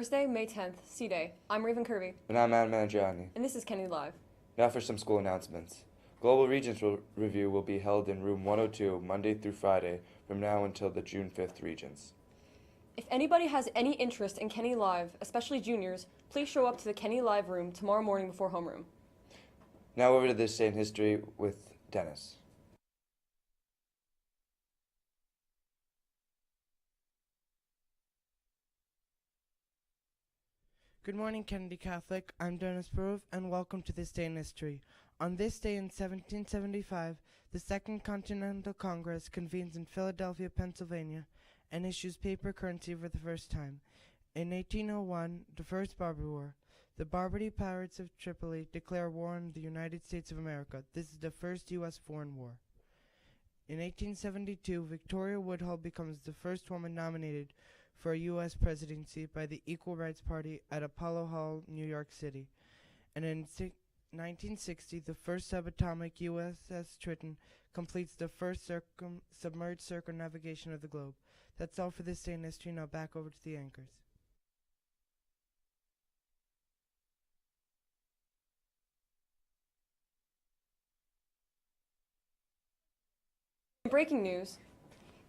Thursday, May 10th, C-Day. I'm Raven Kirby. And I'm Andreani. And this is Kennedy Live. Now for some school announcements. Global Regents Review will be held in Room 102 Monday through Friday from now until the June 5th Regents. If anybody has any interest in Kennedy Live, especially juniors, please show up to the Kennedy Live room tomorrow morning before homeroom. Now over to This Day in History with Dennis. Good morning, Kennedy Catholic. I'm Dennis Burov, and welcome to This Day in History. On this day in 1775, the Second Continental Congress convenes in Philadelphia, Pennsylvania, and issues paper currency for the first time. In 1801, the First Barbary War. The Barbary pirates of Tripoli declare war on the United States of America. This is the first U.S. foreign war. In 1872, Victoria Woodhull becomes the first woman nominated for a U.S. presidency by the Equal Rights Party at Apollo Hall, New York City. And in 1960, the first subatomic USS Triton completes the first submerged circumnavigation of the globe. That's all for This Day in History. Now back over to the anchors. Breaking news.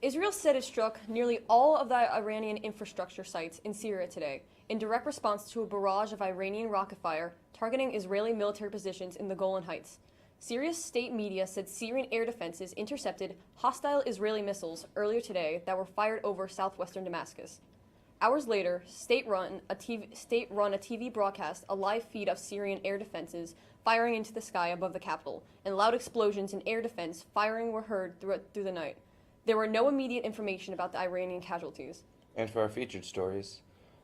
Israel said it struck nearly all of the Iranian infrastructure sites in Syria today in direct response to a barrage of Iranian rocket fire targeting Israeli military positions in the Golan Heights. Syria's state media said Syrian air defenses intercepted hostile Israeli missiles earlier today that were fired over southwestern Damascus. Hours later, state-run a TV broadcast a live feed of Syrian air defenses firing into the sky above the capital, and loud explosions and air defense firing were heard through the night. There were no immediate information about the Iranian casualties. And for our featured stories,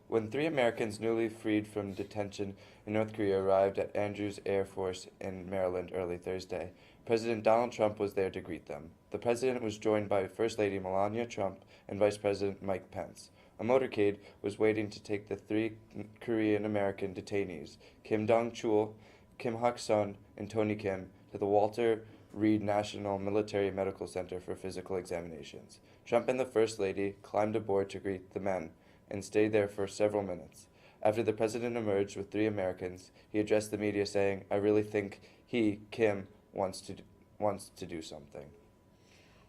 when 3 Americans newly freed from detention in North Korea arrived at Andrews Air Force in Maryland early Thursday, President Donald Trump was there to greet them. The president was joined by First Lady Melania Trump and Vice President Mike Pence. A motorcade was waiting to take the 3 Korean-American detainees, Kim Dong-chul, Kim Hak-sun, and Tony Kim, to the Walter Reed National Military Medical Center for physical examinations. Trump and the First Lady climbed aboard to greet the men and stayed there for several minutes. After the president emerged with 3 Americans, he addressed the media saying, "I really think he, Kim, wants to do something."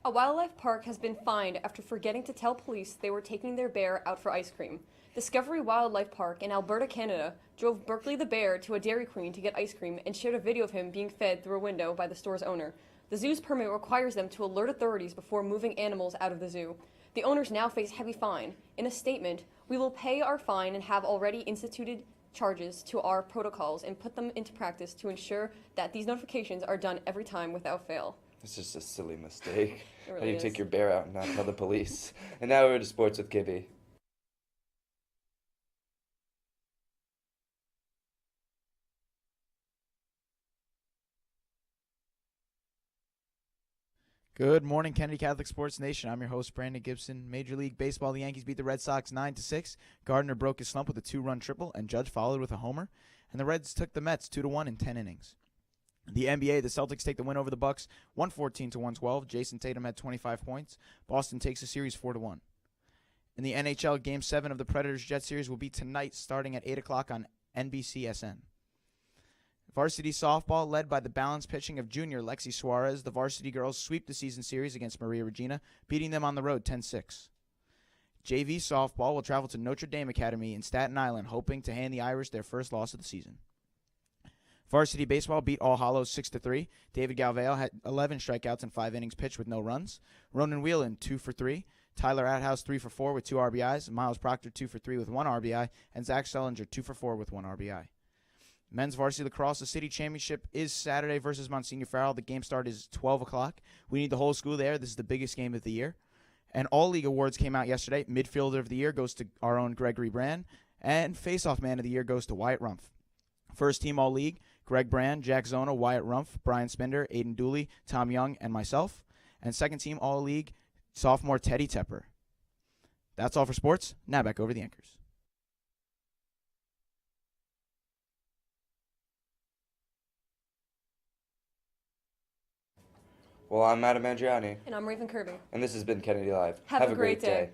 A wildlife park has been fined after forgetting to tell police they were taking their bear out for ice cream. Discovery Wildlife Park in Alberta, Canada, drove Berkeley the bear to a Dairy Queen to get ice cream and shared a video of him being fed through a window by the store's owner. The zoo's permit requires them to alert authorities before moving animals out of the zoo. The owners now face heavy fine. In a statement, "We will pay our fine and have already instituted charges to our protocols and put them into practice to ensure that these notifications are done every time without fail." It's just a silly mistake. It really How do you is. take your bear out and not tell the police? And now over to sports with Kirby. Good morning, Kennedy Catholic Sports Nation. I'm your host, Brandon Gibson. Major League Baseball, the Yankees beat the Red Sox 9-6. Gardner broke his slump with a 2-run triple, and Judge followed with a homer. And the Reds took the Mets 2-1 in 10 innings. The NBA, the Celtics take the win over the Bucks, 114-112. Jason Tatum had 25 points. Boston takes the series 4-1. In the NHL, Game 7 of the Predators-Jets series will be tonight, starting at 8 o'clock on NBCSN. Varsity softball, led by the balanced pitching of junior Lexi Suarez, the varsity girls sweep the season series against Maria Regina, beating them on the road 10-6. JV softball will travel to Notre Dame Academy in Staten Island, hoping to hand the Irish their first loss of the season. Varsity baseball beat All Hallows 6-3. David Galveo had 11 strikeouts in 5 innings pitched with no runs. Ronan Whelan 2 for 3. Tyler Athouse 3 for 4 with 2 RBIs. Miles Proctor 2 for 3 with 1 RBI. And Zach Stellinger 2 for 4 with 1 RBI. Men's varsity lacrosse, the city championship is Saturday versus Monsignor Farrell. The game start is 12 o'clock. We need the whole school there. This is the biggest game of the year. And all league awards came out yesterday. Midfielder of the year goes to our own Gregory Brand. And face-off man of the year goes to Wyatt Rumpf. First team all league, Greg Brand, Jack Zona, Wyatt Rumpf, Brian Spinder, Aiden Dooley, Tom Young, and myself. And second team all league, sophomore Teddy Tepper. That's all for sports. Now back over the anchors. Well, I'm Andreani. And I'm Raven Kirby. And this has been Kennedy Live. Have a great day.